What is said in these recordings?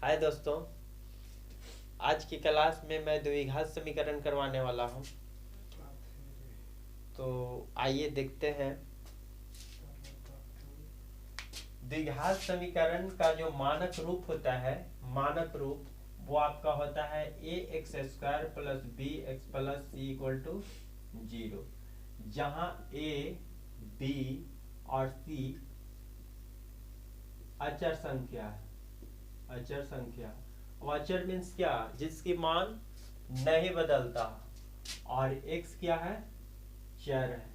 हाय दोस्तों, आज की क्लास में मैं द्विघात समीकरण करवाने वाला हूँ। तो आइए देखते हैं। द्विघात समीकरण का जो मानक रूप होता है, मानक रूप वो आपका होता है ax² plus bx plus c equal to 0, जहाँ a, b और c अचर संख्या है। अचर संख्या, अचर मीन्स क्या? जिसकी मान नहीं बदलता। और x क्या है? चर है,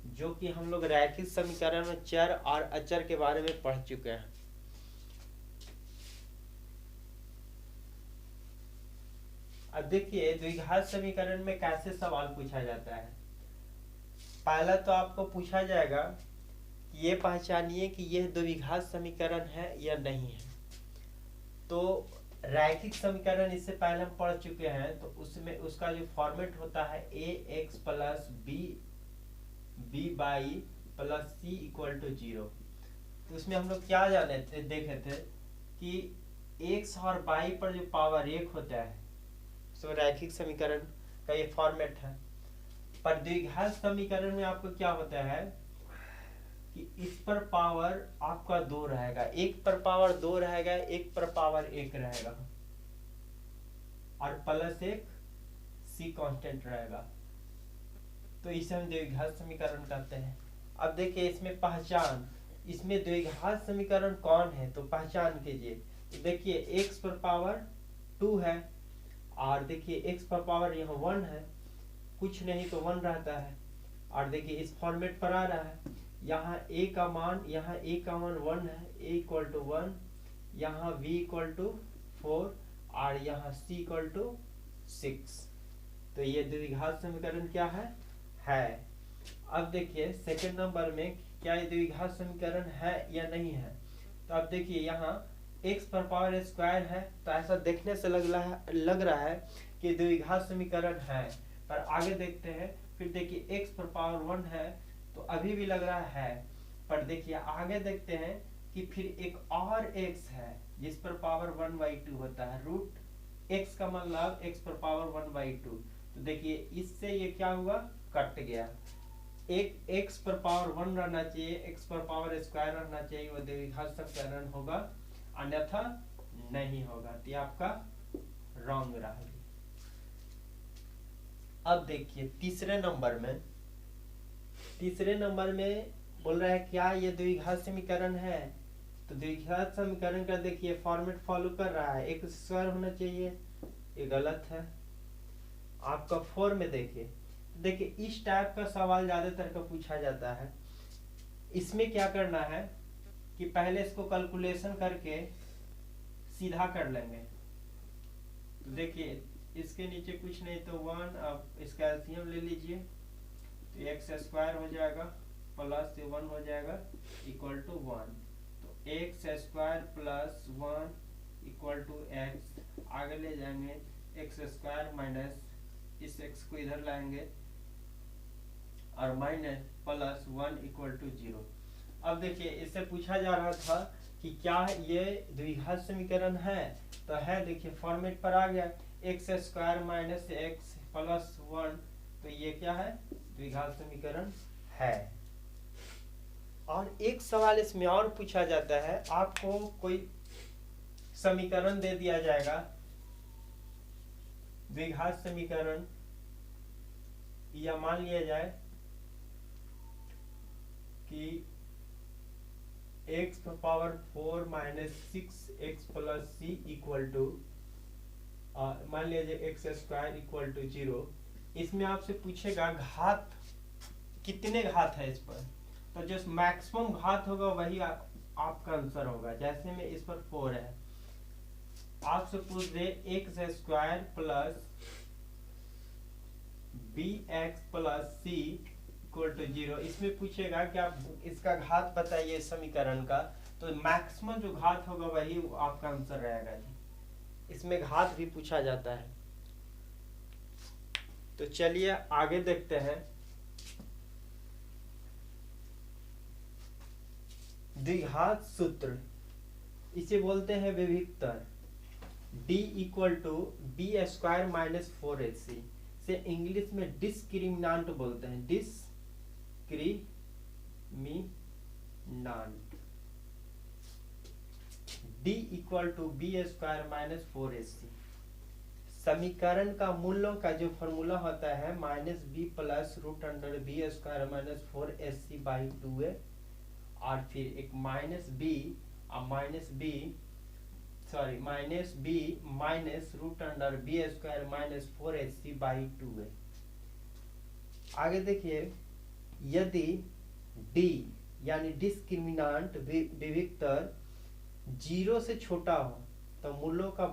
जो कि हम लोग रैखिक समीकरण में चर और अचर के बारे में पढ़ चुके हैं। अब देखिए द्विघात समीकरण में कैसे सवाल पूछा जाता है। पहला तो आपको पूछा जाएगा कि ये पहचानिए कि यह द्विघात समीकरण है या नहीं है। तो रैखिक समीकरण इससे पहले हम पढ़ चुके हैं, तो उसमें उसका जो फॉर्मेट होता है ax plus b y plus c equal to 0। तो उसमें हम लोग क्या जाने थे, देखे थे कि x और y पर जो पावर 1 होता है, तो रैखिक समीकरण का ये फॉर्मेट है। पर द्विघात समीकरण में आपको क्या होता है कि इस पर पावर आपका 2 रहेगा, एक पर पावर 2 रहेगा, एक पर पावर 1 रहेगा और प्लस एक c कांस्टेंट रहेगा। तो इसे हम द्विघात समीकरण कहते हैं। अब देखिए इसमें पहचान, इसमें द्विघात समीकरण कौन है तो पहचान कीजिए। तो देखिए x पर पावर 2 है और देखिए x पर पावर यहाँ 1 है, कुछ नहीं तो 1 रहता है। और देखिए इस फॉर्मेट पर आ रहा है, यहाँ a का मान, यहाँ a का मान 1 है, a इक्वल टू 1, यहाँ v इक्वल टू 4 और यहाँ c इक्वल टू 6। तो ये द्विघात समीकरण क्या है? अब देखिए सेकंड नंबर में क्या ये द्विघात समीकरण है या नहीं है। तो अब देखिए यहाँ x पर पावर स्क्वायर है, तो ऐसा देखने से लग रहा है कि द्विघात समीकरण है। पर आगे देखते हैं, फिर देखिए x पर पावर 1 है, तो अभी भी लग रहा है। पर देखिए आगे देखते हैं कि फिर एक और x है जिस पर पावर 1/2 होता है। रूट x का मतलब x पर पावर 1/2। तो देखिए इससे ये क्या हुआ, कट गया। एक x पर पावर 1 रहना चाहिए, x पर पावर स्क्वायर रहना चाहिए, वो द्विघात समीकरण होगा, अन्यथा नहीं होगा। तो ये आपका रॉन्ग रहा। अब देखिए तीसरे नंबर में बोल रहा है क्या ये द्विघात समीकरण है। तो द्विघात समीकरण का देखिए फॉर्मेट फॉलो कर रहा है, एक स्क्वायर होना चाहिए, ये गलत है। आपका 4 में देखिए इस टाइप का सवाल ज्यादातर का पूछा जाता है। इसमें क्या करना है कि पहले इसको कैलकुलेशन करके सीधा कर लेंगे। तो देखिए इसके नीचे कुछ नहीं तो 1, अब इसका एलसीएम ले लीजिए, तो एक्स स्क्वायर हो जाएगा प्लस 1 हो जाएगा इक्वल टू 1। तो x square plus 1 equal to x, आगे ले जाएंगे एक्स स्क्वायर माइनस इस एक्स को इधर लाएंगे और माइनस प्लस 1 इक्वल टू 0। अब देखिए इससे पूछा जा रहा था कि क्या ये द्विघात समीकरण है, तो है। देखिए फॉर्मेट पर आ गया, x square minus x plus 1, तो ये क्या है? द्विघात समीकरण है। और एक सवाल इसमें और पूछा जाता है, आपको कोई समीकरण दे दिया जाएगा, द्विघात समीकरण, या मान लिया जाए कि x power 4 minus 6x plus c equal to, मान लीजिए एक्स स्क्वायर इक्वल टू 0। इसमें आपसे पूछेगा घात, कितने घात है इस पर। तो जो मैक्सिमम घात होगा वही आपका आंसर होगा। जैसे में इस पर 4 है, आपसे पूछ दे X square plus bx plus c equal to 0, इसमें पूछेगा कि आप इसका घात बताइए समीकरण का। तो मैक्सिमम जो घात होगा वही आपका आंसर रहेगा जी। इसमें घात भी पूछा जाता है। तो चलिए आगे देखते हैं। द्विघात सूत्र, इसे बोलते हैं विभक्तर। d equal to b square minus 4ac से इंग्लिश में डिस्क्रिमिनांट बोलते हैं, discriminant. d equal to b square minus 4ac समीकरण का मूलों का जो फॉर्मूला होता है minus b plus root under b square minus 4ac by 2a, और फिर एक minus b minus root under b square minus 4ac by 2a। आगे देखिए, यदि d यानी डिस्क्रिमिनांट विविक्तर 0 से छोटा हो तो मूलों का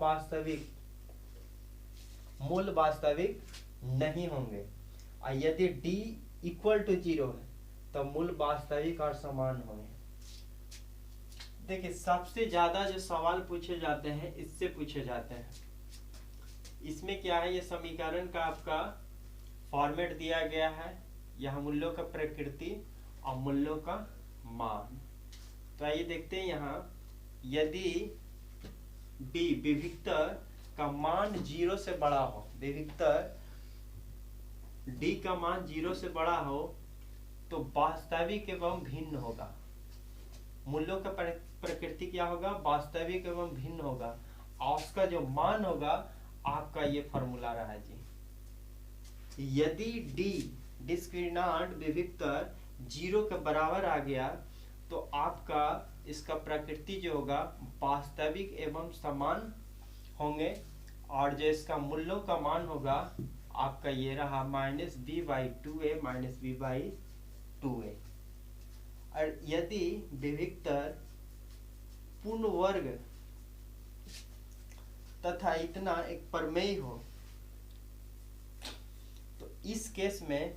मूल वास्तविक नहीं होंगे, और यदि d इक्वल टू 0 है तो मूल वास्तविक और समान होंगे। देखिए, सबसे ज्यादा जो सवाल पूछे जाते हैं इससे पूछे जाते हैं। इसमें क्या है, ये समीकरण का आपका फॉर्मेट दिया गया है, यहाँ मूल्यों का प्रकृति और मूल्यों का मान। तो आइए देखते हैं, यहाँ यदि d विविक्तर का मान 0 से बड़ा हो, विविक्तर d का मान 0 से बड़ा हो तो वास्तविक एवं भिन्न होगा। मूल्यों का प्रकृति क्या होगा, वास्तविक एवं भिन्न होगा, और उसका जो मान होगा आपका ये फॉर्मूला रहा है जी। यदि d डिस्क्रिमिनांट विविक्तर 0 के बराबर आ गया तो आपका इसका प्रकृति जो होगा वास्तविक एवं समान होंगे, और जो इसका मूल्यों का मान होगा आपका ये रहा minus b by 2a minus b by 2a। और यदि विविक्तर पूर्ण वर्ग तथा इतना एक प्रमेय हो तो इस केस में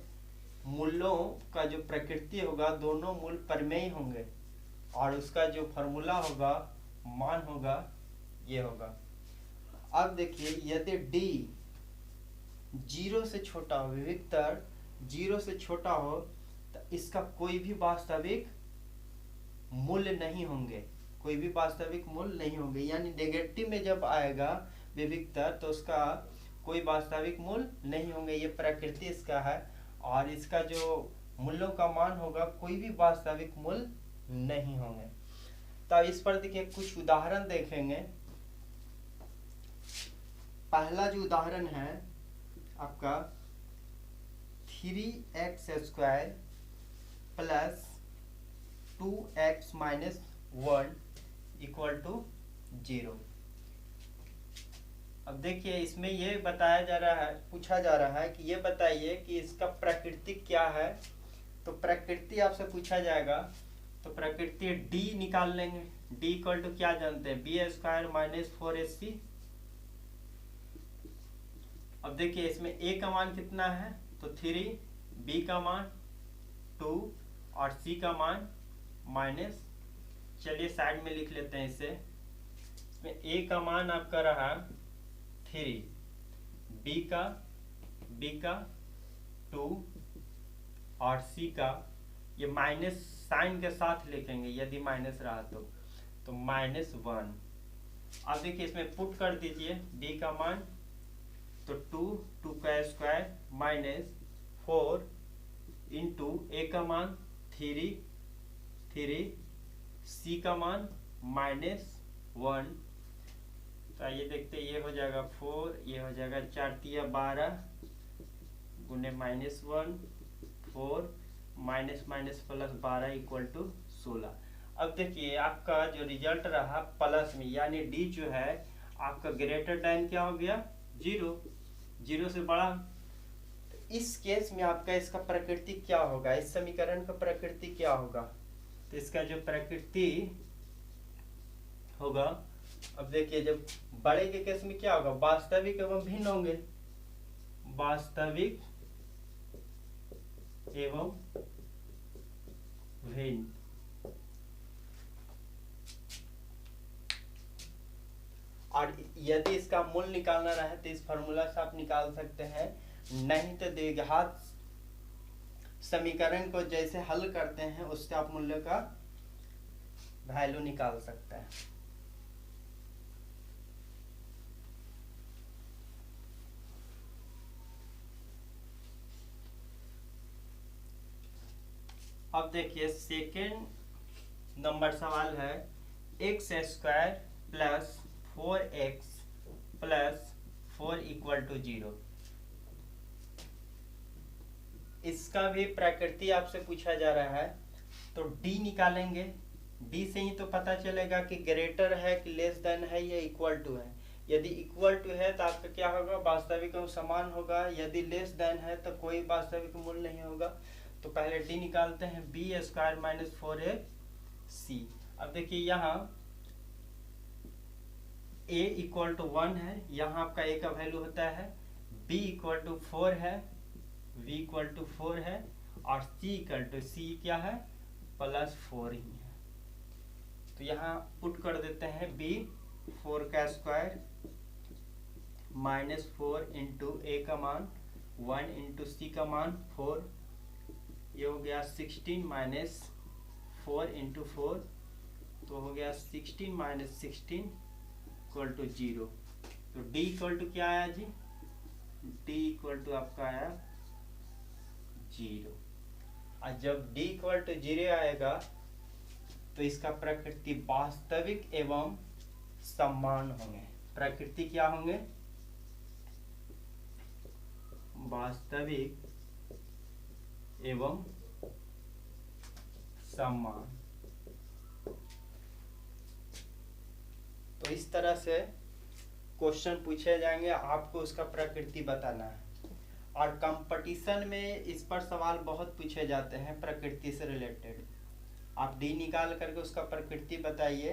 मूलों का जो प्रकृति होगा दोनों मूल प्रमेय होंगे, और उसका जो फॉर्मूला होगा मान होगा ये होगा। अब देखिए, यदि d 0 से छोटा हो, विविक्तर 0 से छोटा हो तो इसका कोई भी वास्तविक मूल्य नहीं होंगे, कोई भी वास्तविक मूल्य नहीं होंगे, यानी नेगेटिव में जब आएगा विविक्तर तो उसका कोई वास्तविक मूल्य नहीं होंगे, ये प्रकृति इसका है, और इसका जो मूल्यों का मान होगा कोई भी वास्तविक मूल्य नहीं होंगे। तो इस पर देखिए कुछ उदाहरण देखेंगे। पहला जो उदाहरण है आपका 3x square plus 2x minus 1 equal to 0। अब देखिए, इसमें ये बताया जा रहा है, पूछा जा रहा है कि ये बताइए कि इसका प्रकृति क्या है। तो प्रकृति आपसे पूछा जाएगा तो प्रकृति d निकाल लेंगे। d इक्वल टू क्या जानते हैं, बी स्क्वायर माइनस 4ac। अब देखिए, इसमें a का मान कितना है तो 3, b का मान 2 और c का मान माइनस, चलिए साइड में लिख लेते हैं इसे। इसमें a का मान आपका रहा 3, b का 2 और c का, ये माइनस साइन के साथ लिखेंगे यदि माइनस रहा तो माइनस 1। अब देखिए, इसमें पुट कर दीजिए b का मान तो 2 का स्क्वायर माइनस 4 इंटू a का मान 3, c का मान माइनस 1। तो ये देखते ये हो जाएगा 4, ये हो जाएगा 4 तिया 12 गुने minus 1, 4 minus minus plus 12 equal to 16। अब देखिए, आपका जो रिजल्ट रहा प्लस में, यानी d जो है आपका ग्रेटर देन क्या हो गया 0 से बड़ा। तो इस केस में आपका इसका प्रकृति क्या होगा, इस समीकरण का प्रकृति क्या होगा, तो इसका जो प्रकृति होगा, अब देखिए जब बड़े के केस में क्या होगा, वास्तविक एवं भिन्न होंगे, वास्तविक एवं भिन्न। और यदि इसका मूल निकालना रहे तो इस फॉर्मूला से आप निकाल सकते हैं, नहीं तो द्विघात समीकरण को जैसे हल करते हैं उससे आप मूल्य का वैल्यू निकाल सकते हैं। अब देखिए सेकेंड नंबर सवाल है x square plus 4x plus 4 equal to 0। इसका भी प्रकृति आपसे पूछा जा रहा है, तो d निकालेंगे। d से ही तो पता चलेगा कि ग्रेटर है कि लेस देन है या इक्वल टू है। यदि इक्वल टू है तो आपका क्या होगा, वास्तविक समान होगा। यदि लेस देन है तो कोई वास्तविक मूल नहीं होगा। तो पहले d निकालते हैं, बी स्क्वायर माइनस 4ac। अब देखिए यहाँ a इक्वल टू 1 है, यहाँ आपका a का वैल्यू होता है, b इक्वल टू 4 है, v इक्वल टू 4 है, और c इक्वल टू c क्या है, प्लस 4 ही है। तो यहाँ पुट कर देते हैं b 4 का स्क्वायर माइनस 4 इंटू a का मान 1 इंटू c का मान 4, ये हो गया 16 माइनस 4 इंटू 4, तो हो गया 16 माइनस 16 इक्वल टू 0। तो d इक्वल टू क्या आया जी, d इक्वल टू आपका आया 0। और जब d इक्वल टू 0 आएगा तो इसका प्रकृति वास्तविक एवं समान होंगे। प्रकृति क्या होंगे, वास्तविक एवं समान। तो इस तरह से क्वेश्चन पूछे जाएंगे, आपको उसका प्रकृति बताना है। और कंपटीशन में इस पर सवाल बहुत पूछे जाते हैं प्रकृति से रिलेटेड। आप डी निकाल करके उसका प्रकृति बताइए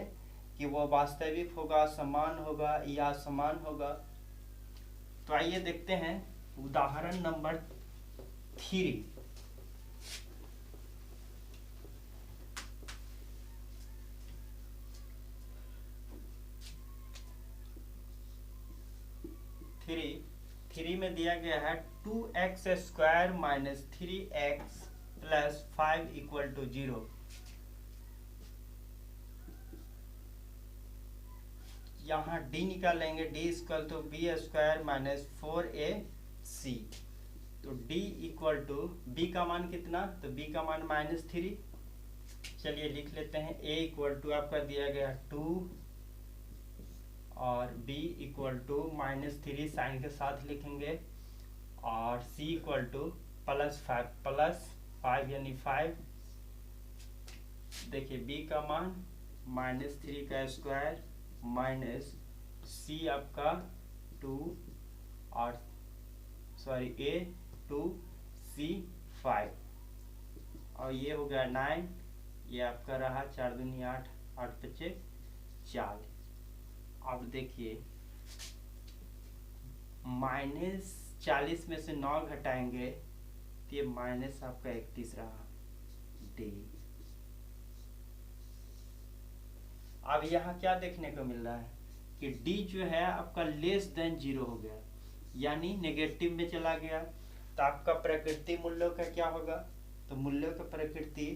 कि वो वास्तविक होगा, समान होगा या असमान होगा। तो आइए देखते हैं उदाहरण नंबर 3। थ्री में दिया गया है 2x square minus 3x plus 5 equal to 0। यहाँ d निकालेंगे, d equal to b square minus 4ac। तो d इक्वल टू b का मान कितना, तो b का मान -3। चलिए लिख लेते हैं, a इक्वल टू आपका दिया गया 2 और b इक्वल टू -3 साइन के साथ लिखेंगे, और c इक्वल टू प्लस 5 यानी 5। देखिए b का मान -3 का स्क्वायर माइनस c आपका 2 और a 2 c 5, और ये हो गया 9। ये आपका रहा 4 दूनी 8, 8 पचे 40। अब देखिए -40 में से 9 घटाएंगे तो ये माइनस आपका 31 रहा d। अब यहाँ क्या देखने को मिल रहा है कि d जो है आपका लेस देन 0 हो गया, यानी नेगेटिव में चला गया। तो आपका प्रकृति मूल्यों का क्या होगा, तो मूल्यों का प्रकृति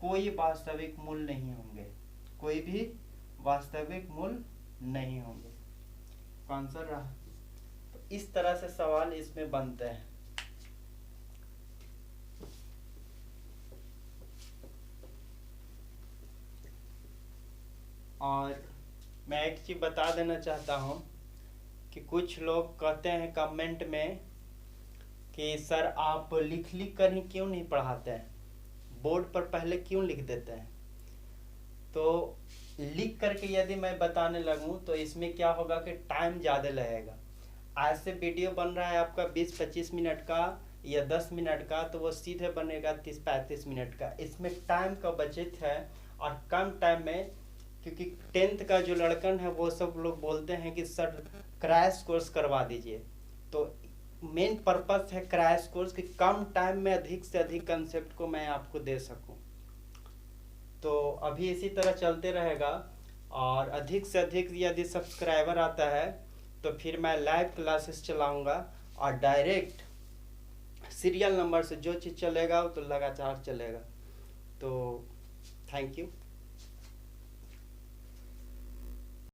कोई वास्तविक मूल्य नहीं होंगे, कोई भी वास्तविक मूल्य नहीं होंगे। आंसर रहा। तो इस तरह से सवाल इसमें बनते हैं। और मैं एक चीज बता देना चाहता हूँ कि कुछ लोग कहते हैं कमेंट में कि सर आप लिख कर ही क्यों नहीं पढ़ाते हैं, बोर्ड पर पहले क्यों लिख देते हैं। तो लिख करके यदि मैं बताने लगूं तो इसमें क्या होगा कि टाइम ज़्यादा लगेगा। आज से वीडियो बन रहा है आपका 20-25 मिनट का या 10 मिनट का, तो वो सीधे बनेगा 30-35 मिनट का। इसमें टाइम का बचत है, और कम टाइम में, क्योंकि 10th का जो लड़कन है वो सब लोग बोलते हैं कि सर क्रैश कोर्स करवा दीजिए। तो मेन पर्पस है क्रैश कोर्स कि कम टाइम में अधिक से अधिक कंसेप्ट को मैं आपको दे सकूं। तो अभी इसी तरह चलते रहेगा, और अधिक से अधिक यदि सब्सक्राइबर आता है तो फिर मैं लाइव क्लासेस चलाऊंगा, और डायरेक्ट सीरियल नंबर से जो चीज़ चलेगा वो तो लगातार चलेगा। तो थैंक यू।